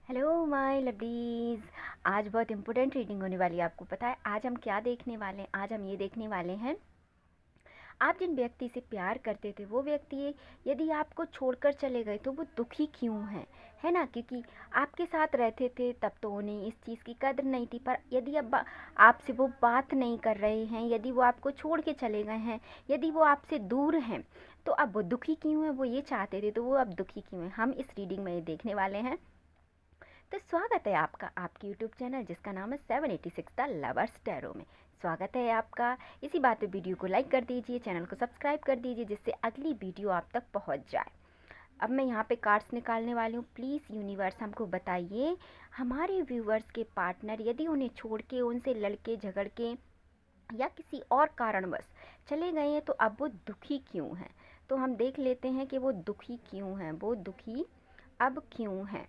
Hello my lovelies. आज बहुत important reading होने वाली है। आपको पता है आज हम क्या देखने वाले हैं? आज हम ये देखने वाले हैं, आप जिन व्यक्ति से प्यार करते थे वो व्यक्ति यदि आपको छोड़कर चले गए तो वो दुखी क्यों हैं, है ना? क्योंकि आपके साथ रहते थे तब तो उन्हें इस चीज़ की कदर नहीं थी, पर यदि अब आपसे वो बात नहीं कर रहे हैं, यदि वो आपको छोड़ के चले गए हैं, यदि वो आपसे दूर हैं, तो अब वो दुखी क्यों हैं? वो ये चाहते थे तो वो अब दुखी क्यों हैं? हम इस रीडिंग में ये देखने वाले हैं। तो स्वागत है आपका आपके यूट्यूब चैनल जिसका नाम है 786 द लवर्स टैरो में। स्वागत है आपका। इसी बात पे वीडियो को लाइक कर दीजिए, चैनल को सब्सक्राइब कर दीजिए जिससे अगली वीडियो आप तक पहुंच जाए। अब मैं यहाँ पे कार्ड्स निकालने वाली हूँ। प्लीज़ यूनिवर्स हमको बताइए, हमारे व्यूवर्स के पार्टनर यदि उन्हें छोड़ के, उनसे लड़के झगड़ के या किसी और कारणवश चले गए हैं तो अब वो दुखी क्यों हैं। तो हम देख लेते हैं कि वो दुखी क्यों हैं, वो दुखी अब क्यों हैं।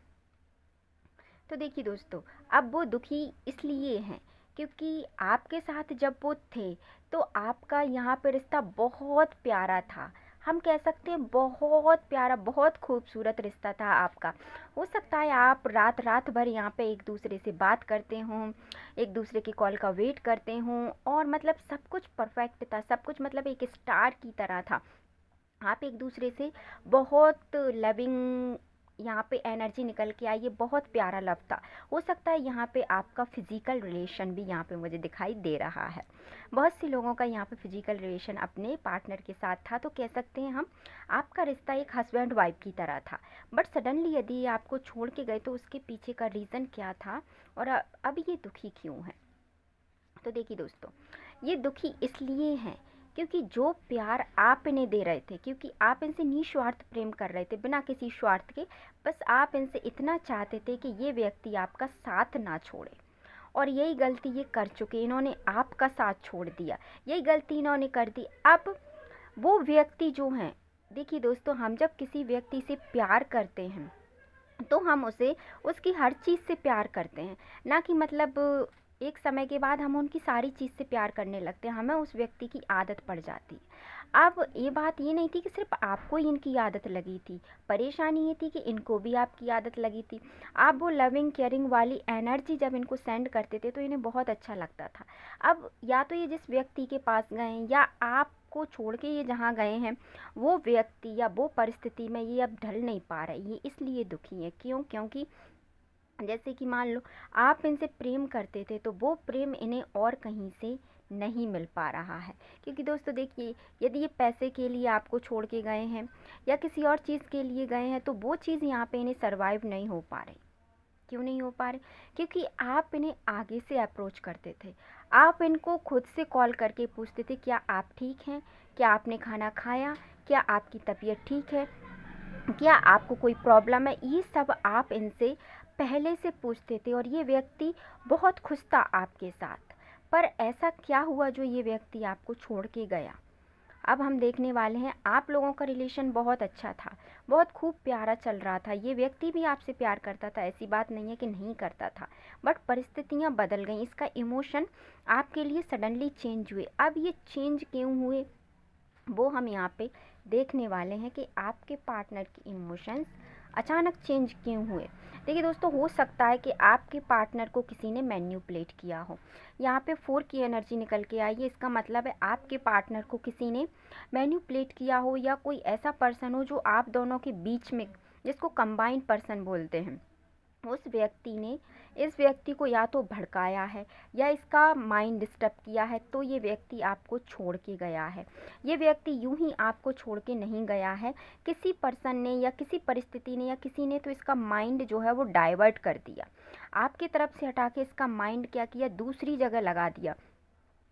तो देखिए दोस्तों, अब वो दुखी इसलिए हैं क्योंकि आपके साथ जब वो थे तो आपका यहाँ पे रिश्ता बहुत प्यारा था। हम कह सकते हैं बहुत प्यारा, बहुत खूबसूरत रिश्ता था आपका। हो सकता है आप रात रात भर यहाँ पे एक दूसरे से बात करते हों, एक दूसरे की कॉल का वेट करते हों, और मतलब सब कुछ परफेक्ट था, सब कुछ मतलब एक स्टार की तरह था। आप एक दूसरे से बहुत लविंग यहाँ पे एनर्जी निकल के आई, ये बहुत प्यारा लव था। हो सकता है यहाँ पे आपका फिजिकल रिलेशन भी यहाँ पे मुझे दिखाई दे रहा है। बहुत से लोगों का यहाँ पे फिजिकल रिलेशन अपने पार्टनर के साथ था, तो कह सकते हैं हम आपका रिश्ता एक हस्बैंड वाइफ की तरह था। बट सडनली यदि ये आपको छोड़ के गए तो उसके पीछे का रीज़न क्या था और अब ये दुखी क्यों है। तो देखिए दोस्तों, ये दुखी इसलिए हैं क्योंकि जो प्यार आप इन्हें दे रहे थे, क्योंकि आप इनसे निस्वार्थ प्रेम कर रहे थे बिना किसी स्वार्थ के, बस आप इनसे इतना चाहते थे कि ये व्यक्ति आपका साथ ना छोड़े। और यही गलती ये कर चुके, इन्होंने आपका साथ छोड़ दिया, यही गलती इन्होंने कर दी। अब वो व्यक्ति जो हैं, देखिए दोस्तों, हम जब किसी व्यक्ति से प्यार करते हैं तो हम उसे उसकी हर चीज़ से प्यार करते हैं, ना कि मतलब एक समय के बाद हम उनकी सारी चीज़ से प्यार करने लगते हैं, हमें उस व्यक्ति की आदत पड़ जाती है। अब ये बात ये नहीं थी कि सिर्फ आपको ही इनकी आदत लगी थी, परेशानी ये थी कि इनको भी आपकी आदत लगी थी। आप वो लविंग केयरिंग वाली एनर्जी जब इनको सेंड करते थे तो इन्हें बहुत अच्छा लगता था। अब या तो ये जिस व्यक्ति के पास गए हैं या आपको छोड़ के ये जहाँ गए हैं, वो व्यक्ति या वो परिस्थिति में ये अब ढल नहीं पा रहे, ये इसलिए दुखी है। क्यों? क्योंकि जैसे कि मान लो आप इनसे प्रेम करते थे तो वो प्रेम इन्हें और कहीं से नहीं मिल पा रहा है। क्योंकि दोस्तों देखिए, यदि ये पैसे के लिए आपको छोड़ के गए हैं या किसी और चीज़ के लिए गए हैं तो वो चीज़ यहाँ पे इन्हें सरवाइव नहीं हो पा रही। क्यों नहीं हो पा रहे? क्योंकि आप इन्हें आगे से अप्रोच करते थे, आप इनको खुद से कॉल करके पूछते थे क्या आप ठीक हैं, क्या आपने खाना खाया, क्या आपकी तबीयत ठीक है, क्या आपको कोई प्रॉब्लम है। ये सब आप इनसे पहले से पूछते थे और ये व्यक्ति बहुत खुश था आपके साथ। पर ऐसा क्या हुआ जो ये व्यक्ति आपको छोड़ के गया? अब हम देखने वाले हैं, आप लोगों का रिलेशन बहुत अच्छा था, बहुत खूब प्यारा चल रहा था, ये व्यक्ति भी आपसे प्यार करता था, ऐसी बात नहीं है कि नहीं करता था। बट परिस्थितियाँ बदल गई, इसका इमोशन आपके लिए सडनली चेंज हुए। अब ये चेंज क्यों हुए वो हम यहाँ पे देखने वाले हैं कि आपके पार्टनर के इमोशंस अचानक चेंज क्यों हुए। देखिए दोस्तों, हो सकता है कि आपके पार्टनर को किसी ने मैन्युपुलेट किया हो। यहाँ पे 4 की एनर्जी निकल के आई है, इसका मतलब है आपके पार्टनर को किसी ने मैन्युपुलेट किया हो या कोई ऐसा पर्सन हो जो आप दोनों के बीच में, जिसको कंबाइंड पर्सन बोलते हैं, उस व्यक्ति ने इस व्यक्ति को या तो भड़काया है या इसका माइंड डिस्टर्ब किया है, तो ये व्यक्ति आपको छोड़ के गया है। ये व्यक्ति यूं ही आपको छोड़ के नहीं गया है, किसी पर्सन ने या किसी परिस्थिति ने या किसी ने तो इसका माइंड जो है वो डाइवर्ट कर दिया, आपकी तरफ से हटा के इसका माइंड क्या किया, दूसरी जगह लगा दिया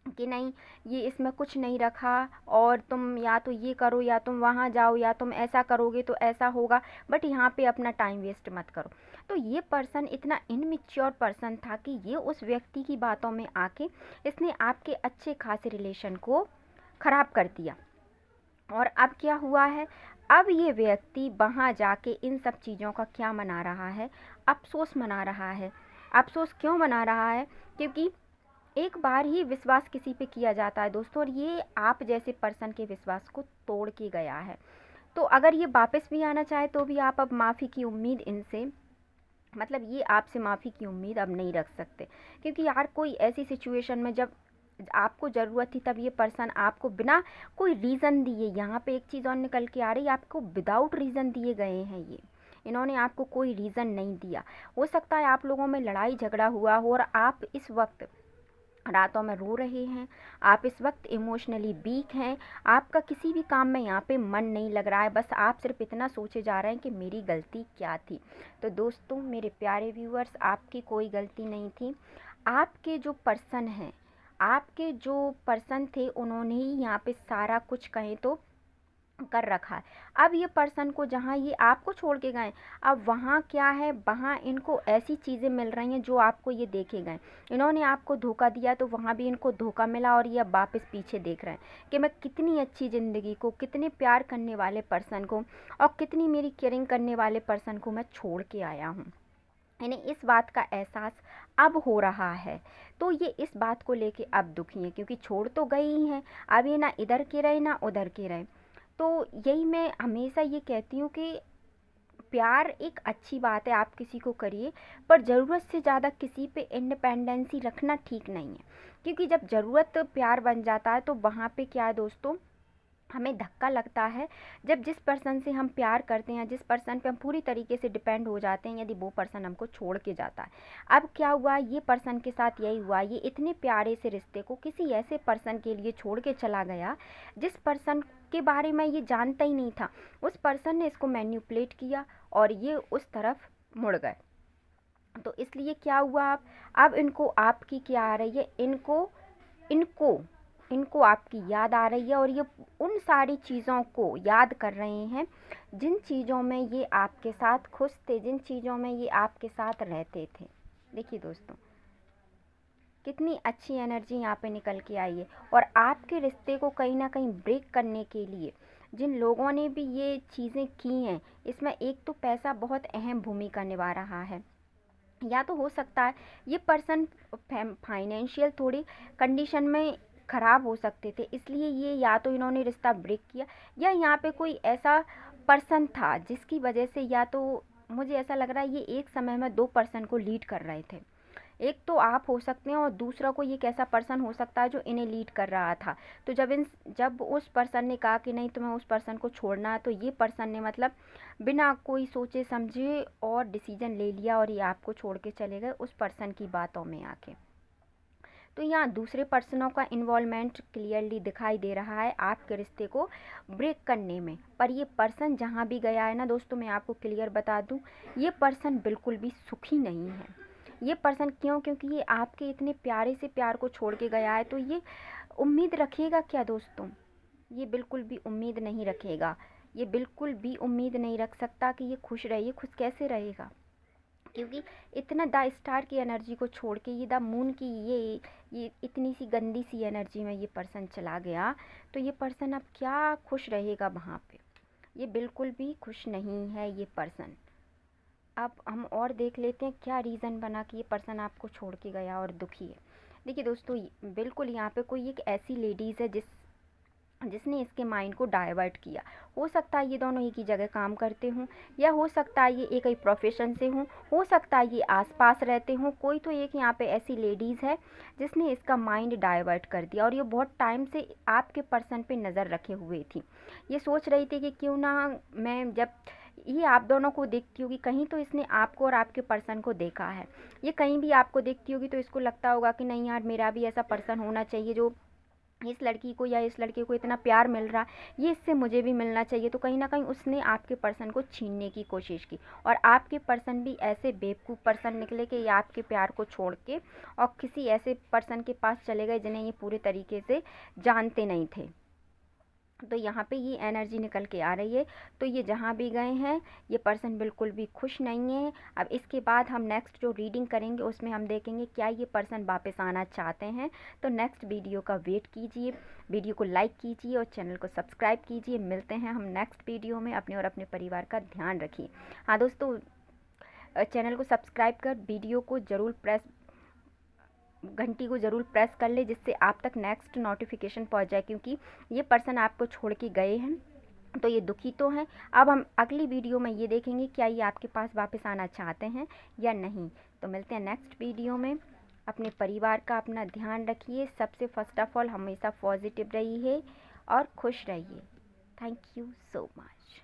कि नहीं, ये इसमें कुछ नहीं रखा और तुम या तो ये करो या तुम वहाँ जाओ या तुम ऐसा करोगे तो ऐसा होगा, बट यहाँ पे अपना टाइम वेस्ट मत करो। तो ये पर्सन इतना इनमेच्योर पर्सन था कि ये उस व्यक्ति की बातों में आके इसने आपके अच्छे खासे रिलेशन को ख़राब कर दिया। और अब क्या हुआ है, अब ये व्यक्ति वहाँ जाके इन सब चीज़ों का क्या मना रहा है, अफसोस मना रहा है। अफसोस क्यों मना रहा है? क्योंकि एक बार ही विश्वास किसी पे किया जाता है दोस्तों, और ये आप जैसे पर्सन के विश्वास को तोड़ के गया है। तो अगर ये वापस भी आना चाहे तो भी आप अब माफ़ी की उम्मीद इनसे मतलब ये आपसे माफ़ी की उम्मीद अब नहीं रख सकते। क्योंकि यार कोई ऐसी सिचुएशन में जब आपको ज़रूरत थी तब ये पर्सन आपको बिना कोई रीज़न दिए, यहाँ पे एक चीज़ और निकल के आ रही है, आपको विदाउट रीज़न दिए गए हैं ये। इन्होंने आपको कोई रीज़न नहीं दिया। हो सकता है आप लोगों में लड़ाई झगड़ा हुआ हो और आप इस वक्त रातों में रो रहे हैं, आप इस वक्त इमोशनली वीक हैं, आपका किसी भी काम में यहाँ पे मन नहीं लग रहा है, बस आप सिर्फ इतना सोचे जा रहे हैं कि मेरी गलती क्या थी। तो दोस्तों मेरे प्यारे व्यूअर्स, आपकी कोई गलती नहीं थी। आपके जो पर्सन हैं, आपके जो पर्सन थे, उन्होंने ही यहाँ पे सारा कुछ कहें तो कर रखा है। अब ये पर्सन को जहाँ ये आपको छोड़ के गए, अब वहाँ क्या है, वहाँ इनको ऐसी चीज़ें मिल रही हैं जो आपको ये देखे गए। इन्होंने आपको धोखा दिया तो वहाँ भी इनको धोखा मिला और ये अब वापस पीछे देख रहे हैं कि मैं कितनी अच्छी ज़िंदगी को, कितने प्यार करने वाले पर्सन को और कितनी मेरी केयरिंग करने वाले पर्सन को मैं छोड़ के आया हूँ। इन्हें इस बात का एहसास अब हो रहा है, तो ये इस बात को लेके अब दुखी हैं, क्योंकि छोड़ तो गए ही हैं। अब ये ना इधर के रहे ना उधर के रहे। तो यही मैं हमेशा ये कहती हूँ कि प्यार एक अच्छी बात है, आप किसी को करिए, पर ज़रूरत से ज़्यादा किसी पे इंडिपेंडेंसी रखना ठीक नहीं है। क्योंकि जब ज़रूरत प्यार बन जाता है तो वहाँ पे क्या है दोस्तों, हमें धक्का लगता है। जब जिस पर्सन से हम प्यार करते हैं, जिस पर्सन पे हम पूरी तरीके से डिपेंड हो जाते हैं, यदि वो पर्सन हमको छोड़ के जाता है। अब क्या हुआ, ये पर्सन के साथ यही हुआ, ये इतने प्यारे से रिश्ते को किसी ऐसे पर्सन के लिए छोड़ के चला गया जिस पर्सन के बारे में ये जानता ही नहीं था। उस पर्सन ने इसको मैन्युपुलेट किया और ये उस तरफ मुड़ गए। तो इसलिए क्या हुआ, अब इनको आपकी क्या आ रही है, इनको इनको इनको आपकी याद आ रही है और ये उन सारी चीज़ों को याद कर रहे हैं जिन चीज़ों में ये आपके साथ खुश थे, जिन चीज़ों में ये आपके साथ रहते थे। देखिए दोस्तों, कितनी अच्छी एनर्जी यहाँ पे निकल के आई है। और आपके रिश्ते को कहीं ना कहीं ब्रेक करने के लिए जिन लोगों ने भी ये चीज़ें की हैं, इसमें एक तो पैसा बहुत अहम भूमिका निभा रहा है। या तो हो सकता है ये पर्सन फाइनेंशियल थोड़ी कंडीशन में ख़राब हो सकते थे, इसलिए ये या तो इन्होंने रिश्ता ब्रेक किया, या यहाँ पे कोई ऐसा पर्सन था जिसकी वजह से, या तो मुझे ऐसा लग रहा है ये एक समय में दो पर्सन को लीड कर रहे थे। एक तो आप हो सकते हैं और दूसरा कोई एक ऐसा पर्सन हो सकता है जो इन्हें लीड कर रहा था। तो जब उस पर्सन ने कहा कि नहीं तुम्हें उस पर्सन को छोड़ना है, तो ये पर्सन ने मतलब बिना कोई सोचे समझे और डिसीजन ले लिया और ये आपको छोड़ के चले गए उस पर्सन की बातों में आके। तो यहाँ दूसरे पर्सनों का इन्वॉल्वमेंट क्लियरली दिखाई दे रहा है आपके रिश्ते को ब्रेक करने में। पर ये पर्सन जहाँ भी गया है ना दोस्तों, मैं आपको क्लियर बता दूँ, ये पर्सन बिल्कुल भी सुखी नहीं है। ये पर्सन क्यों, क्योंकि ये आपके इतने प्यारे से प्यार को छोड़ के गया है, तो ये उम्मीद रखेगा क्या दोस्तों, ये बिल्कुल भी उम्मीद नहीं रखेगा। ये बिल्कुल भी उम्मीद नहीं रख सकता कि ये खुश रहे। ये खुश कैसे रहेगा, क्योंकि इतना द स्टार की एनर्जी को छोड़ के ये द मून की ये इतनी सी गंदी सी एनर्जी में ये पर्सन चला गया, तो ये पर्सन अब क्या खुश रहेगा वहाँ पे। ये बिल्कुल भी खुश नहीं है ये पर्सन। अब हम और देख लेते हैं क्या रीज़न बना कि ये पर्सन आपको छोड़ के गया और दुखी है। देखिए दोस्तों, बिल्कुल यहाँ पे कोई एक ऐसी लेडीज़ है जिसने इसके माइंड को डाइवर्ट किया। हो सकता है ये दोनों एक ही जगह काम करते हों, या हो सकता है ये एक ही प्रोफेशन से हों, हो सकता है ये आसपास रहते हों। कोई तो एक यहाँ पे ऐसी लेडीज़ है जिसने इसका माइंड डाइवर्ट कर दिया, और ये बहुत टाइम से आपके पर्सन पे नज़र रखे हुए थी। ये सोच रही थी कि क्यों ना मैं, जब ये आप दोनों को देखती होगी कहीं, तो इसने आपको और आपके पर्सन को देखा है। ये कहीं भी आपको देखती होगी तो इसको लगता होगा कि नहीं यार, मेरा भी ऐसा पर्सन होना चाहिए जो इस लड़की को या इस लड़के को इतना प्यार मिल रहा, ये इससे मुझे भी मिलना चाहिए। तो कहीं ना कहीं उसने आपके पर्सन को छीनने की कोशिश की, और आपके पर्सन भी ऐसे बेवकूफ़ पर्सन निकले कि ये आपके प्यार को छोड़ के और किसी ऐसे पर्सन के पास चले गए जिन्हें ये पूरे तरीके से जानते नहीं थे। तो यहाँ पे ये एनर्जी निकल के आ रही है। तो ये जहाँ भी गए हैं, ये पर्सन बिल्कुल भी खुश नहीं है। अब इसके बाद हम नेक्स्ट जो रीडिंग करेंगे उसमें हम देखेंगे क्या ये पर्सन वापस आना चाहते हैं। तो नेक्स्ट वीडियो का वेट कीजिए, वीडियो को लाइक कीजिए और चैनल को सब्सक्राइब कीजिए। मिलते हैं हम नेक्स्ट वीडियो में। अपने और अपने परिवार का ध्यान रखिए। हाँ दोस्तों, चैनल को सब्सक्राइब कर वीडियो को ज़रूर घंटी को ज़रूर प्रेस कर ले, जिससे आप तक नेक्स्ट नोटिफिकेशन पहुंच जाए, क्योंकि ये पर्सन आपको छोड़ के गए हैं तो ये दुखी तो हैं। अब हम अगली वीडियो में ये देखेंगे क्या ये आपके पास वापस आना चाहते हैं या नहीं। तो मिलते हैं नेक्स्ट वीडियो में। अपने परिवार का अपना ध्यान रखिए। सबसे फर्स्ट ऑफ ऑल हमेशा पॉजिटिव रहिए और खुश रहिए। Thank you so much.